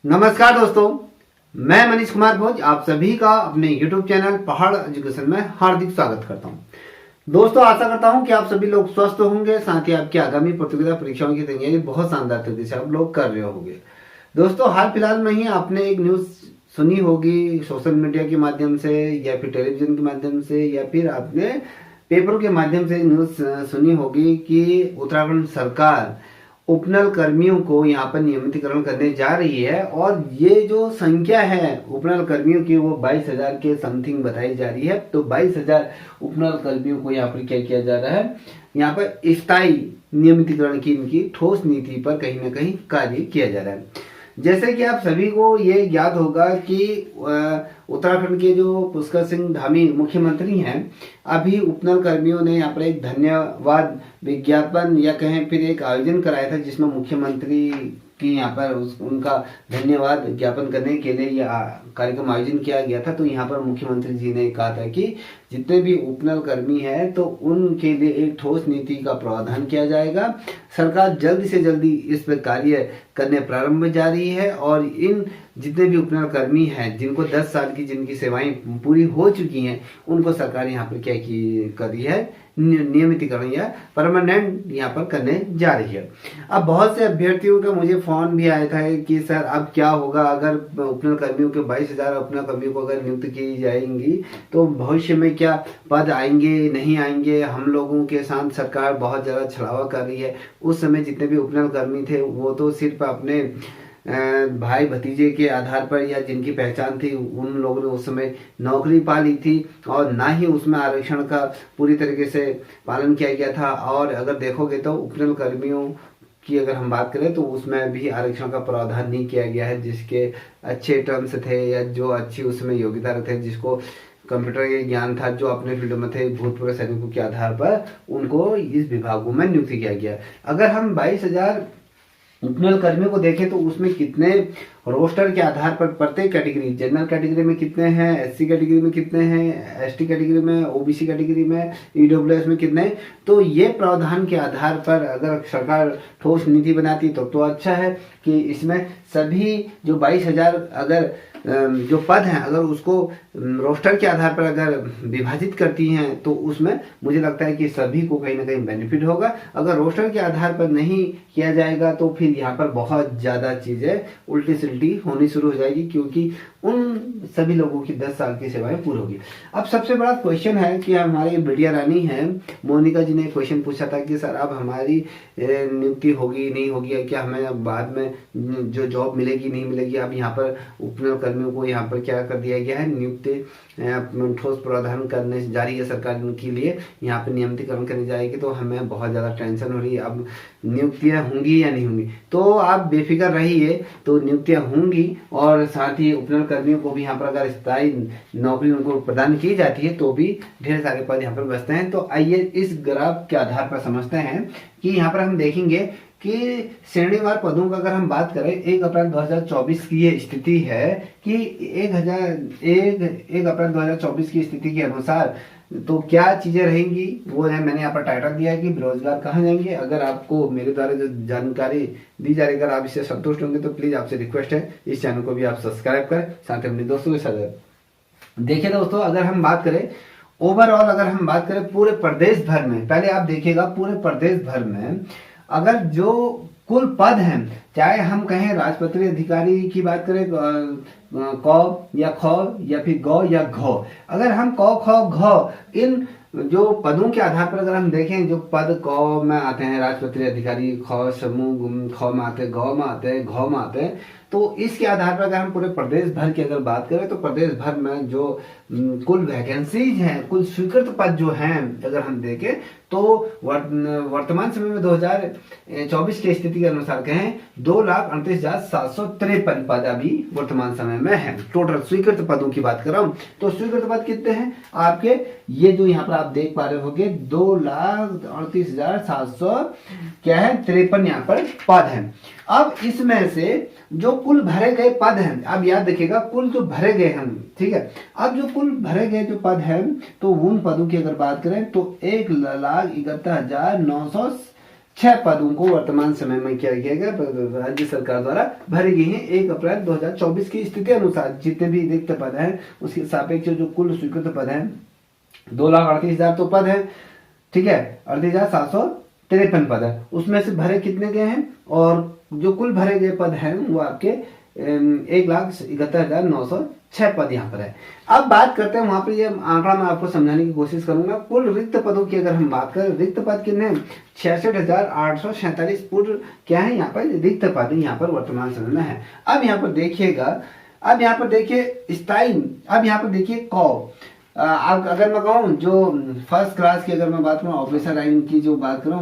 नमस्कार दोस्तों, मैं मनीष कुमार भोज आप सभी का अपने YouTube चैनल पहाड़ एजुकेशन में हार्दिक स्वागत करता हूं। दोस्तों, आशा करता हूं कि आप सभी लोग स्वस्थ होंगे, साथ ही आपकी आगामी प्रतियोगिता परीक्षाओं की तैयारी बहुत शानदार तरीके से आप लोग कर रहे होंगे। दोस्तों, हाल फिलहाल में ही आपने एक न्यूज़ सुनी होगी सोशल मीडिया के माध्यम से या फिर टेलीविजन के माध्यम से या फिर आपने पेपर के माध्यम से न्यूज़ सुनी होगी कि उत्तराखंड सरकार उपनल कर्मियों को यहाँ पर नियमितीकरण करने जा रही है और ये जो संख्या है उपनल कर्मियों की वो 22,000 के समथिंग बताई जा रही है। तो 22,000 उपनल कर्मियों को यहाँ पर क्या किया जा रहा है, यहाँ पर स्थायी नियमितीकरण की इनकी ठोस नीति पर कहीं ना कहीं कार्य किया जा रहा है। जैसे कि आप सभी को ये ज्ञात होगा कि उत्तराखंड के जो पुष्कर सिंह धामी मुख्यमंत्री हैं, अभी उपनल कर्मियों ने यहाँ पर एक धन्यवाद विज्ञापन या कहें फिर एक आयोजन कराया था जिसमें मुख्यमंत्री की यहाँ पर उनका धन्यवाद ज्ञापन करने के लिए यह कार्यक्रम आयोजन किया गया था। तो यहाँ पर मुख्यमंत्री जी ने कहा था कि जितने भी उपनल कर्मी हैं तो उनके लिए एक ठोस नीति का प्रावधान किया जाएगा। सरकार जल्दी से जल्दी इस पर कार्य करने प्रारंभ जा रही है और इन जितने भी उपनल कर्मी हैं जिनको 10 साल की जिनकी सेवाएं पूरी हो चुकी हैं उनको सरकार यहाँ पर क्या कर रही है, नियमितीकरण या परमानेंट यहाँ पर करने जा रही है। अब बहुत से अभ्यर्थियों का मुझे फोन भी आया था कि सर अब क्या होगा अगर उपनल कर्मियों के 22,000 उपनल कर्मियों को अगर नियुक्त की जाएंगी तो भविष्य में क्या पद आएंगे नहीं आएंगे। हम लोगों के साथ सरकार बहुत ज़्यादा छलावा कर रही है। उस समय जितने भी उपनल कर्मी थे वो तो सिर्फ अपने भाई भतीजे के आधार पर या जिनकी पहचान थी उन लोगों ने उस समय नौकरी पा ली थी और ना ही उसमें आरक्षण का पूरी तरीके से पालन किया गया था। और अगर देखोगे तो उपनल कर्मियों की अगर हम बात करें तो उसमें भी आरक्षण का प्रावधान नहीं किया गया है। जिसके अच्छे टर्म्स थे या जो अच्छी उसमें योग्यता थे, जिसको कंप्यूटर के ज्ञान था, जो अपने फील्ड में थे, भूतपूर्व सैनिकों के आधार पर उनको इस विभागों में नियुक्त किया गया। अगर हम 22,000 उपनल कर्मियों को देखें तो उसमें कितने रोस्टर के आधार पर प्रत्येक कैटेगरी, जनरल कैटेगरी में कितने हैं, एससी कैटेगरी में कितने हैं, एसटी कैटेगरी में, ओबीसी कैटेगरी में, ईडब्ल्यूएस में कितने, तो ये प्रावधान के आधार पर अगर सरकार ठोस नीति बनाती तो अच्छा है कि इसमें सभी जो 22,000 अगर जो पद हैं अगर उसको रोस्टर के आधार पर अगर विभाजित करती हैं तो उसमें मुझे लगता है कि सभी को कहीं ना कहीं बेनिफिट होगा। अगर रोस्टर के आधार पर नहीं किया जाएगा तो फिर यहाँ पर बहुत ज़्यादा चीज़ें उल्टी सिल्टी होनी शुरू हो जाएगी क्योंकि उन सभी लोगों की 10 साल की सेवाएं पूरी होगी। अब सबसे बड़ा क्वेश्चन है कि हमारी बिटिया रानी है मोनिका जी ने क्वेश्चन पूछा था कि सर अब हमारी नियुक्ति होगी नहीं होगी, क्या हमें बाद में जो जॉब मिलेगी नहीं मिलेगी। अब यहाँ पर उपनल कर्मियों को यहाँ पर क्या कर दिया गया है, नियुक्ति ठोस प्रावधान करने जा रही है सरकार के लिए, यहाँ पर नियमितीकरण करनी जाएगी। तो हमें बहुत ज़्यादा टेंशन हो रही है अब नियुक्तियाँ होंगी या नहीं होंगी। तो आप बेफिक्र रहिए, तो नियुक्तियाँ होंगी और साथ ही उपनल कर्मियों को भी यहाँ पर अगर स्थायी नौकरी उनको प्रदान की जाती है तो भी ढेर सारे पद यहाँ पर बचते हैं। तो आइए इस ग्राफ के आधार पर समझते हैं कि यहाँ पर हम देखेंगे कि श्रेणीवार पदों का अगर हम बात करें 1 अप्रैल 2024 की ये स्थिति है कि 1 अप्रैल 2024 की स्थिति के अनुसार तो क्या चीजें रहेंगी वो है, मैंने यहाँ पर टाइटल दिया है कि बेरोजगार कहाँ जाएंगे। अगर आपको मेरे द्वारा जो जानकारी दी जा रही है अगर आप इससे संतुष्ट होंगे तो प्लीज आपसे रिक्वेस्ट है इस चैनल को भी आप सब्सक्राइब करें, साथ ही अपने दोस्तों के साथ। देखिए दोस्तों, अगर हम बात करें ओवरऑल, अगर हम बात करें पूरे प्रदेश भर में, पहले आप देखिएगा पूरे प्रदेश भर में अगर जो कुल पद हैं, चाहे हम कहें राजपत्रित अधिकारी की बात करें क या ख या फिर ग या घ, अगर हम क ख घ इन जो पदों के आधार पर अगर हम देखें जो पद क में आते हैं राजपत्रित अधिकारी, ख समूह, ख में आते हैं, ग में आते हैं, घ में आते हैं, तो इसके आधार पर अगर हम पूरे प्रदेश भर की अगर बात करें तो प्रदेश भर में जो कुल वैकेंसीज हैं, कुल स्वीकृत पद जो हैं अगर हम देखें तो वर्तमान समय में 2024 की स्थिति के अनुसार कहें 2,38,753 पद अभी वर्तमान समय में है। टोटल स्वीकृत पदों की बात कर रहा हूं तो स्वीकृत पद कितने हैं आपके, ये जो यहाँ पर आप देख पा रहे होंगे 2,38,700 क्या है 53 यहाँ पर पद हैं। अब इसमें से जो कुल भरे गए पद हैं, अब याद रखिएगा कुल जो भरे गए हैं, ठीक है। अब जो कुल भरे गए जो पद हैं तो उन पदों की अगर बात करें तो 1,61,900 6 पदों को वर्तमान समय में क्या किया गया, राज्य सरकार द्वारा भरी गई है। 1 अप्रैल 2024 की स्थिति अनुसार जितने भी रिक्त पद हैं उसके सापेक्ष जो कुल स्वीकृत पद हैं 2,38,000 तो पद है, ठीक है, 38,753 पद है। उसमें से भरे कितने गए हैं, और जो कुल भरे गए पद हैं वो आपके 1,71,906 पद यहाँ पर है। अब बात करते हैं वहां पर, ये आंकड़ा मैं आपको समझाने की कोशिश करूंगा। कुल रिक्त पदों की अगर हम बात करें, रिक्त पद कितने, 66,847 पूर्ण क्या है यहाँ पर रिक्त पद यहाँ पर वर्तमान समय में है। अब यहाँ पर देखिएगा, अब यहाँ पर देखिए स्थायी, अब यहाँ पर देखिए अब अगर मैं कहूँ जो फर्स्ट क्लास की अगर मैं बात करूँ, ऑफिसर रैंक की जो बात करूँ,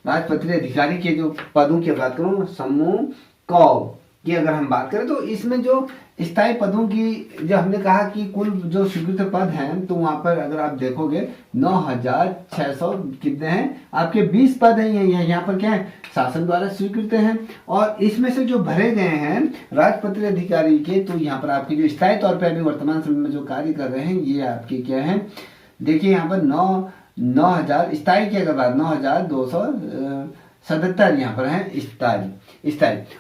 राजपत्रित अधिकारी के जो पदों की बात करूँ, समूह क की अगर हम बात करें, तो इसमें जो स्थायी पदों की जो हमने कहा कि कुल जो स्वीकृत पद हैं, तो वहां पर अगर आप देखोगे 9,600 कितने हैं आपके 20 पद हैं। यहाँ पर क्या है, शासन द्वारा स्वीकृत हैं। और इसमें से जो भरे गए हैं राजपत्रित अधिकारी के, तो यहाँ पर आपके जो स्थायी तौर पर अभी वर्तमान समय में जो कार्य कर रहे हैं ये आपके क्या है, देखिए यहाँ पर 9,000 स्थायी की अगर बात 9,277 यहाँ पर है स्थायी।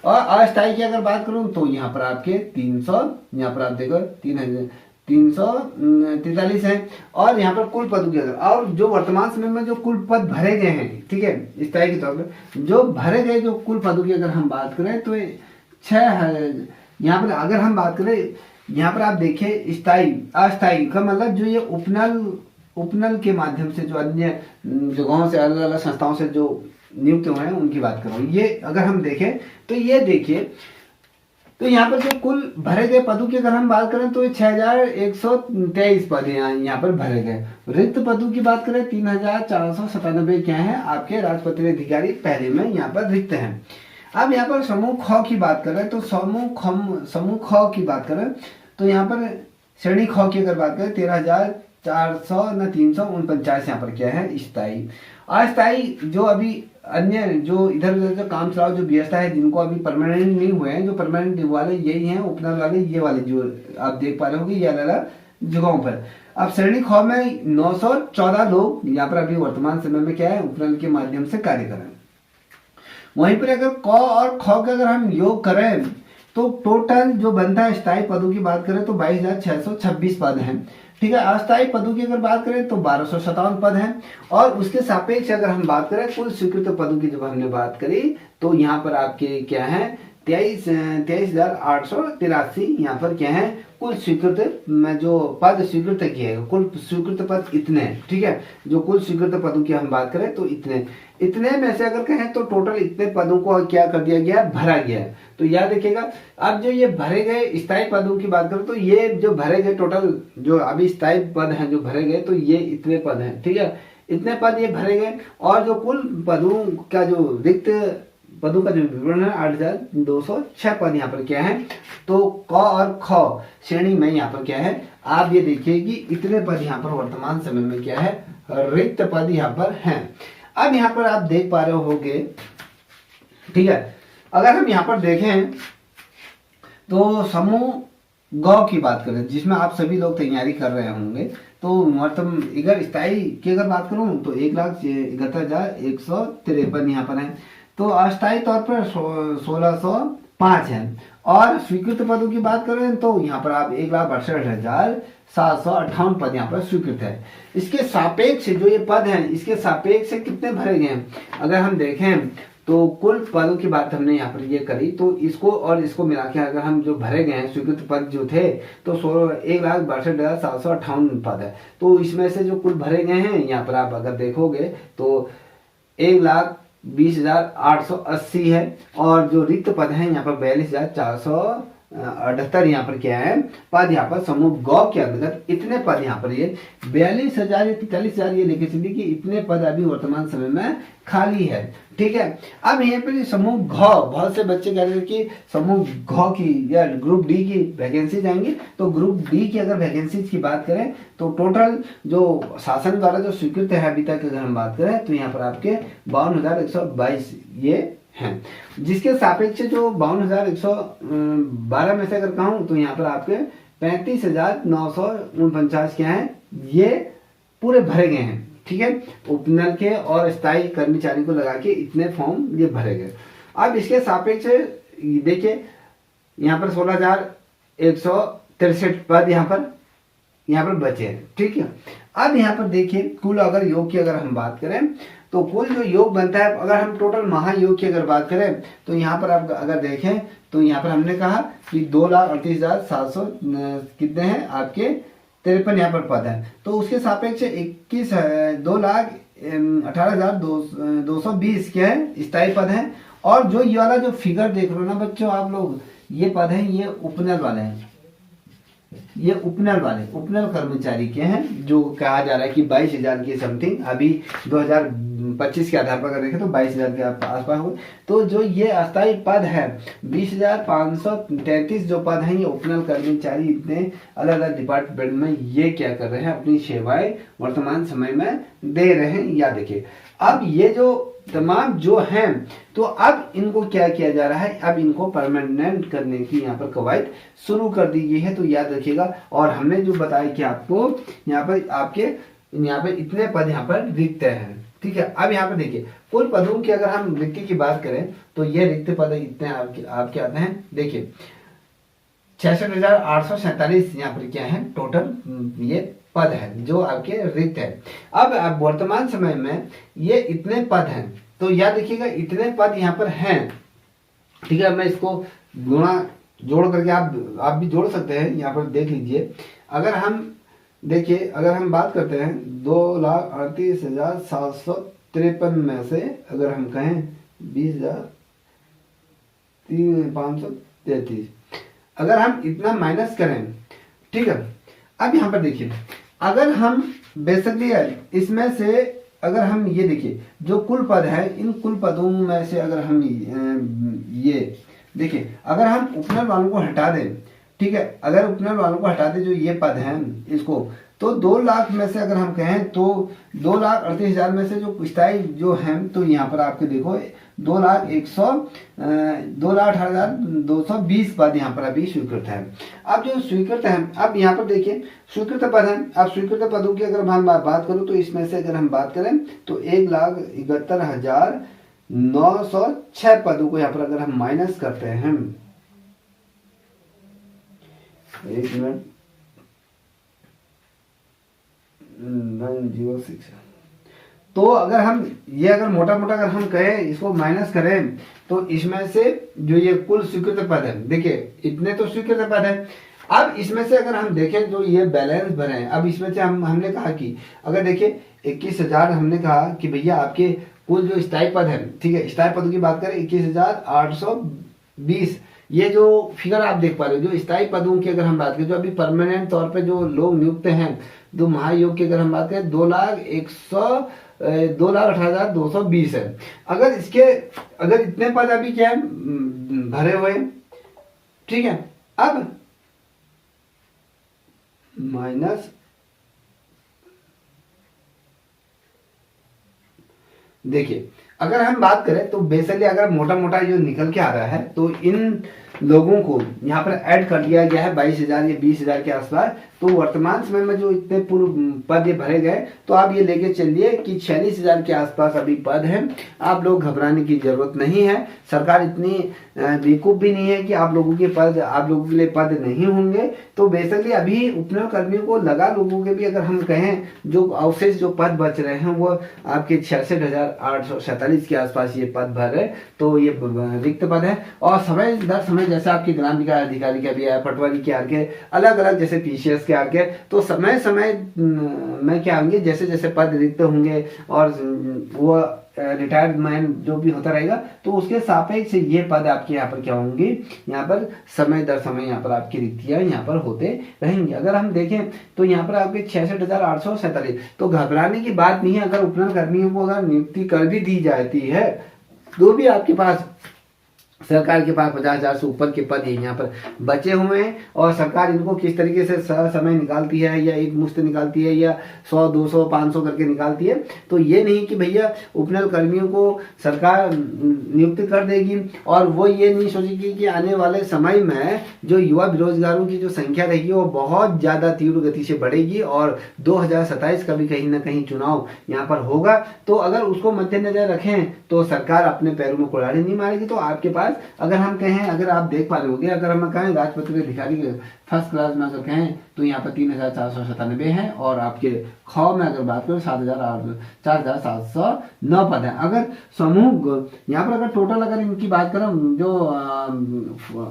और अस्थायी की अगर बात करूं तो यहाँ पर आपके 300, यहाँ पर आप देखो 3,343 है। और यहाँ पर कुल पदों की अगर, और जो वर्तमान समय में जो कुल पद भरे गए हैं, ठीक है, स्थायी के तौर पर जो भरे गए जो कुल पदों की अगर हम बात करें तो 6 है। यहाँ पर अगर हम बात करें, यहाँ पर आप देखिए स्थायी अस्थायी का मतलब जो ये उपनल के माध्यम से जो अन्य जगहों से अलग अलग संस्थाओं से जो नियुक्त हुए हैं उनकी बात कर रहा हूं। ये अगर हम देखें तो ये देखिए, तो यहाँ पर जो कुल भरे गए पदों की अगर हम बात करें तो 6,123 पद यहाँ पर भरे गए। रिक्त पदों की बात करें 3,497 क्या है आपके राजपत्रित अधिकारी पहले में यहाँ पर रिक्त हैं। अब यहाँ पर समूह ख की बात करें तो समूह ख की बात करें तो यहाँ पर श्रेणी ख की अगर बात करें 13,400 यहाँ पर क्या है स्थायी। अस्थायी जो अभी अन्य जो इधर उधर जो काम चलाओ जो व्यवस्था है, जिनको अभी परमानेंट नहीं हुए हैं, जो परमानेंट वाले यही हैं, उपनल वाले ये वाले जो आप देख पा रहे होंगे ये अलग अलग जगहों पर। अब श्रेणी ख में 914 लोग यहाँ पर अभी वर्तमान समय में क्या है उपनल के माध्यम से कार्य कर रहे हैं। वहीं पर अगर क और ख का अगर हम योग करें तो टोटल जो बनता है स्थायी पदों की बात करें तो 22,626 पद हैं, ठीक है। अस्थायी पदों की अगर बात करें तो 1,257 पद हैं। और उसके सापेक्ष अगर हम बात करें कुल स्वीकृत पदों की जब हमने बात करी तो यहाँ पर आपके क्या है 23,883 यहाँ पर क्या है कुल स्वीकृत में जो पद स्वीकृत किए हैं, कुल स्वीकृत पद इतने, ठीक है। जो कुल स्वीकृत पदों की हम बात करें तो इतने में से अगर कहें तो टोटल इतने पदों को क्या कर दिया गया, भरा गया है। तो याद रखिएगा, अब जो ये भरे गए स्थायी पदों की बात करें तो ये जो भरे गए टोटल जो अभी स्थायी पद हैं जो भरे गए तो ये इतने पद हैं, ठीक है, इतने पद ये भरे गए। और जो कुल पदों का जो रिक्त पदों का जो विवरण है 8,206 पद यहाँ पर क्या है, तो क और ख श्रेणी में यहाँ पर क्या है आप ये देखिए कि इतने पद यहाँ पर वर्तमान समय में क्या है रिक्त पद यहाँ पर हैं। अब यहाँ पर आप देख पा रहे होंगे, ठीक है, अगर हम यहाँ पर देखें तो समूह ग की बात करें जिसमें आप सभी लोग तैयारी कर रहे होंगे, तो वर्तमान अगर स्थायी की अगर बात करूं तो 1,71,153 यहाँ पर है। तो अस्थायी तौर पर 1,605 है। और स्वीकृत पदों की बात करें तो यहाँ पर आप 1,62,758 पद यहाँ पर स्वीकृत है। इसके सापेक्ष जो ये पद हैं इसके सापेक्ष कितने भरे गए हैं अगर हम देखें तो कुल पदों की बात हमने यहाँ पर ये करी, तो इसको और इसको मिला के अगर हम जो भरे गए हैं स्वीकृत पद जो थे तो 1,62,758 पद है। तो इसमें से जो कुल भरे गए हैं यहाँ पर आप अगर देखोगे तो 1,20,880 है। और जो रिक्त पद हैं यहाँ पर 42,478 यहाँ पर क्या है पद यहाँ पर समूह ग के अंतर्गत इतने पद यहाँ पर ये 42,000 या 43,000 ये लेके चलिए कि इतने पद अभी वर्तमान समय में खाली है, ठीक है। अब यहाँ पर समूह घ, बहुत से बच्चे कह रहे हैं कि समूह घ की या ग्रुप डी की वैकेंसी जाएंगी, तो ग्रुप डी की अगर वैकेंसी की बात करें तो टोटल जो शासन द्वारा जो स्वीकृत है अभी तक अगर हम बात करें तो यहाँ पर आपके 52,122 ये हैं, जिसके सापेक्ष जो 52,112 में से अगर कहूँ तो यहाँ पर आपके 35,949 क्या है ये पूरे भरे गए हैं, ठीक है, उपनल के और स्थायी कर्मचारी को लगा के इतने फॉर्म ये भरे गए। अब इसके सापेक्ष देखिए यहाँ पर 16,163 पद यहाँ पर बचे हैं, ठीक है। अब यहाँ पर देखिए कुल अगर योग की अगर हम बात करें तो कुल जो योग बनता है, अगर हम टोटल महायोग की अगर बात करें तो यहाँ पर आप अगर देखें तो यहाँ पर हमने कहा कि 2,38,700 कितने हैं आपके 53 यहाँ पर पद है। तो उसके सापेक्ष 2,18,220 क्या है स्थायी पद है। और जो ये वाला जो फिगर देख रहे हो ना बच्चों आप लोग, ये पद है ये उपनल वाले हैं, ये उपनल कर्मचारी के हैं, जो कहा जा रहा है कि 22,000 की समथिंग अभी 2025 के आधार पर अगर देखें तो 22,000 के आसपास हुए। तो जो ये अस्थायी पद है 20,533 जो पद हैं, ये उपनल कर्मचारी इतने अलग अलग डिपार्टमेंट में ये क्या कर रहे हैं, अपनी सेवाएं वर्तमान समय में दे रहे हैं। या देखिए अब ये जो तमाम जो हैं, तो अब इनको क्या किया जा रहा है, अब इनको परमानेंट करने की यहाँ पर कवायद शुरू कर दी गई है। तो याद रखिएगा। और हमने जो बताया कि आपको यहाँ पर आपके यहाँ पर इतने पद यहाँ पर रिक्त हैं, ठीक है। अब यहाँ पर देखिए कुल पदों की अगर हम रिक्त की बात करें तो ये रिक्त पद इतने आपके आते हैं। देखिए 66,847 यहाँ पर क्या है टोटल ये पद है जो आपके रिक्त है। अब वर्तमान समय में ये इतने पद हैं, तो याद रखिएगा इतने पद यहाँ पर हैं, ठीक है। मैं इसको गुणा जोड़ करके आप भी जोड़ सकते हैं, यहाँ पर देख लीजिए। अगर हम देखिए अगर हम बात करते हैं 2,38,753 में से अगर हम कहें 20,533 अगर हम इतना माइनस करें, ठीक है। अब यहाँ पर देखिए अगर हम बेसिकली इसमें से अगर हम ये देखिए जो कुल पद है, इन कुल पदों में से अगर हम ये देखिए अगर हम उपनल वालों को हटा दें, ठीक है, अगर उपनल वालों को हटा दें जो ये पद हैं इसको, तो 2 लाख में से अगर हम कहें तो 2,38,000 में से जो स्थायी जो हैं, तो यहाँ पर आपके देखो 2,18,220 पद यहाँ पर अभी स्वीकृत है। अब जो स्वीकृत है, अब यहाँ पर देखिए स्वीकृत पद है। अब स्वीकृत पदों की अगर मैं बात करूँ तो इसमें से अगर हम बात करें तो 1,71,906 पदों को यहाँ पर अगर हम माइनस करते हैं, एक मिनट 906, तो अगर हम ये अगर मोटा अगर हम कहें इसको माइनस करें तो इसमें से जो ये कुल स्वीकृत पद है, देखिए इतने तो स्वीकृत पद है। अब इसमें से अगर हम देखें तो ये बैलेंस भरे हैं। अब इसमें से हमने कहा कि अगर देखिए 21,000 हमने कहा कि भैया आपके कुल जो स्थायी पद है, ठीक है, स्थायी पदों की बात करें 21,820, ये जो फिगर आप देख पा रहे हो जो स्थायी पदों की अगर हम बात करें, जो अभी परमानेंट तौर पे जो लोग नियुक्त हैं, जो महायोग की अगर हम बात करें 2,18,220 है। अगर इतने पद अभी क्या है भरे हुए, ठीक है। अब माइनस देखिए अगर हम बात करें तो बेसिकली अगर मोटा जो निकल के आ रहा है तो इन लोगों को यहाँ पर ऐड कर दिया गया है 22,000 या 20,000 के आसपास। तो वर्तमान समय में जो इतने पूर्व पद ये भरे गए, तो आप ये लेके चलिए कि 46,000 के आसपास अभी पद हैं। आप लोग घबराने की जरूरत नहीं है। सरकार इतनी बेवकूफ भी नहीं है कि आप लोगों के लिए पद नहीं होंगे। तो बेसिकली अभी उपनल कर्मियों को लगा लोगों के भी अगर हम कहें जो अवशेष जो पद बच रहे हैं वो आपके 66,847 के आसपास ये पद भर है। तो ये रिक्त पद है और समय दर समय जैसे आपके ग्राम विकास अधिकारी के भी है, पटवारी के आगे अलग अलग जैसे पीसीएस के आगे, तो समय में क्या होंगे जैसे जैसे पद रिक्त होंगे और वो रिटायर्ड मैन जो भी होता रहेगा तो उसके सापेक्ष ये पद आपके यहाँ पर क्या होंगे, यहाँ पर समय दर समय यहाँ पर आपकी रिक्तियां यहाँ पर होते रहेंगे। अगर हम देखें तो यहाँ पर आपके 66,847, तो घबराने की बात नहीं है। अगर उपनल कर्मियों को अगर नियुक्ति कर भी दी जाती है तो भी आपके पास सरकार के पास 50,000 से ऊपर के पद यहाँ पर बचे हुए हैं और सरकार इनको किस तरीके से समय निकालती है या एक मुश्त निकालती है या 100 200 500 करके निकालती है। तो ये नहीं कि भैया उपनल कर्मियों को सरकार नियुक्त कर देगी और वो ये नहीं सोचेगी कि आने वाले समय में जो युवा बेरोजगारों की जो संख्या रहेगी वो बहुत ज़्यादा तीव्र गति से बढ़ेगी और 2027 का भी कहीं ना कहीं चुनाव यहाँ पर होगा। तो अगर उसको मद्देनजर रखें तो सरकार अपने पैरों में कुल्हाड़ी नहीं मारेगी। तो आपके पास अगर हम कहें, अगर आप देख पा रहे होंगे, अगर हम कहें राजपत्रित अधिकारी फर्स्ट क्लास में अगर कहें तो यहाँ पर 3,497 है और आपके ख में अगर बात करें 4,709 पद है। अगर समूह यहाँ पर अगर टोटल अगर इनकी बात करूँ जो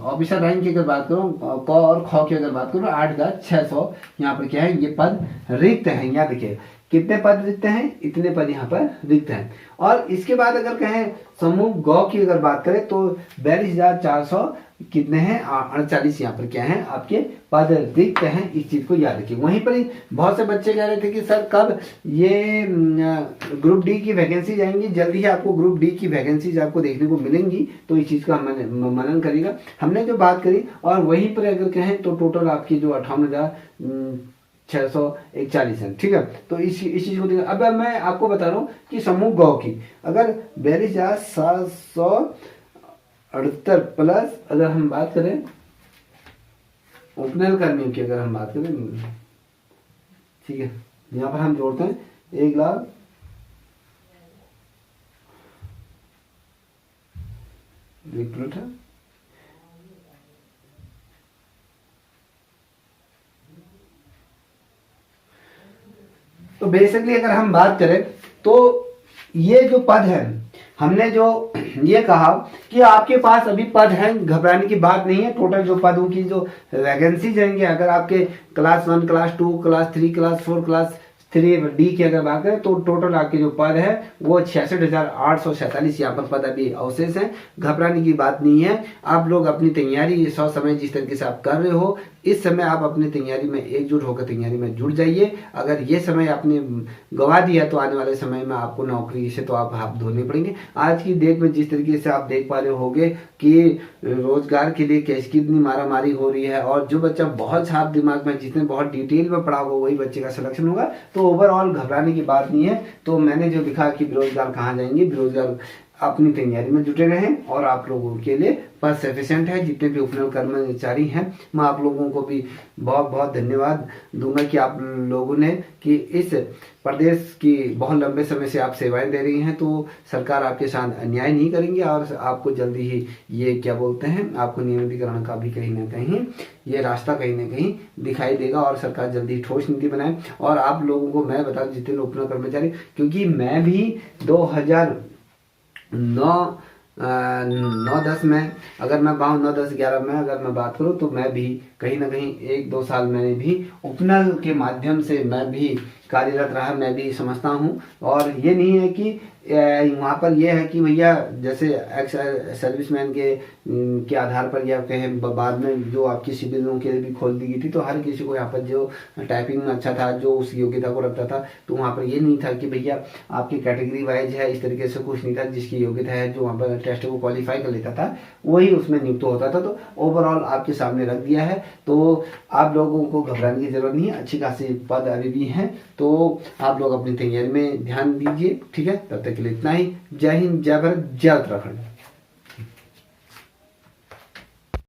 ऑफिसर रैंक की अगर बात करूँ क और ख की अगर बात करूँ 8,600 यहाँ पर क्या है ये पद रिक्त है। यहाँ देखिए कितने पद रिक्त हैं, इतने पद यहाँ पर रिक्त हैं। और इसके बाद अगर कहें समूह ग की अगर बात करें तो 42,400 कितने हैं 48 यहाँ पर क्या है आपके पद रिक्त हैं। इस चीज को याद रखिए। वहीं पर ही बहुत से बच्चे कह रहे थे कि सर कब ये ग्रुप डी की वैकेंसी जाएंगी। जल्दी ही आपको ग्रुप डी की वैकेंसीज आपको देखने को मिलेंगी, तो इस चीज का मनन करिएगा। हमने जो बात करी और वहीं पर अगर कहें तो टोटल आपकी जो 58,641 है। ठीक है, तो इस चीज को देखिए। अब मैं आपको बता रहा हूँ कि समूह गौ की अगर 42,768 प्लस अगर हम बात करें उपनल कर्मियों की अगर हम बात करें, ठीक है, यहाँ पर हम जोड़ते हैं 1,00,000 रिक्रूट है। तो बेसिकली अगर हम बात करें तो ये जो पद है हमने जो ये कहा कि आपके पास अभी पद हैं, घबराने की बात नहीं है। टोटल जो पदों की जो वैकेंसी जाएंगे अगर आपके class 1 class 2 class 3 class 4 class 3D की अगर बात करें तो टोटल आपके जो पद है वो 66,847 यहाँ पर पद अभी अवशेष हैं। घबराने की बात नहीं है। आप लोग अपनी तैयारी समय जिस तरीके से आप कर रहे हो इस समय आप अपनी तैयारी में एकजुट होकर तैयारी में जुट जाइए। अगर ये समय आपने गवा दिया तो आने वाले समय में आपको नौकरी से तो आप हाथ धोने पड़ेंगे। आज की डेट में जिस तरीके से आप देख पा रहे होगे कि रोजगार के लिए कैसे कितनी मारामारी हो रही है और जो बच्चा बहुत शार्प दिमाग में जिसने बहुत डिटेल में पढ़ा होगा वही बच्चे का सिलेक्शन होगा। तो ओवरऑल घबराने की बात नहीं है। तो मैंने जो लिखा कि बेरोजगार कहाँ जाएंगे, बेरोजगार अपनी तैयारी में जुटे रहें और आप लोगों के लिए पद सफिशिएंट है। जितने भी उपनल कर्मचारी हैं मैं आप लोगों को भी बहुत बहुत धन्यवाद दूंगा कि आप लोगों ने कि इस प्रदेश की बहुत लंबे समय से आप सेवाएं दे रही हैं। तो सरकार आपके साथ अन्याय नहीं करेंगे और आपको जल्दी ही ये क्या बोलते हैं आपको नियमितीकरण का भी कहीं ना कहीं ये रास्ता कहीं ना कहीं दिखाई देगा और सरकार जल्दी ही ठोस नीति बनाए। और आप लोगों को मैं बता दूं जितने उपनल कर्मचारी, क्योंकि मैं भी 2009-10 में अगर मैं 9-10-11 में अगर मैं बात करूं तो मैं भी कहीं ना कहीं 1-2 साल मैंने भी उपनल के माध्यम से मैं भी कार्यरत रहा, मैं भी समझता हूं। और ये नहीं है कि वहाँ पर यह है कि भैया जैसे एक्स सर्विसमैन के आधार पर या कहें बाद में जो आपकी सिविलों के लिए भी खोल दी गई थी तो हर किसी को यहाँ पर जो टाइपिंग में अच्छा था जो उस योग्यता को रखता था तो वहाँ पर ये नहीं था कि भैया आपकी कैटेगरी वाइज है, इस तरीके से कुछ नहीं था। जिसकी योग्यता है जो वहाँ पर टेस्ट को क्वालिफाई कर लेता था वही उसमें नियुक्त होता था। तो ओवरऑल आपके सामने रख दिया है। तो आप लोगों को घबराने की जरूरत नहीं है, अच्छी खासी पद अभी भी हैं। तो आप लोग अपनी तैयारी में ध्यान दीजिए। ठीक है, तब तक के लिए इतना ही। जय हिंद, जय भारत, जय उत्तराखंड।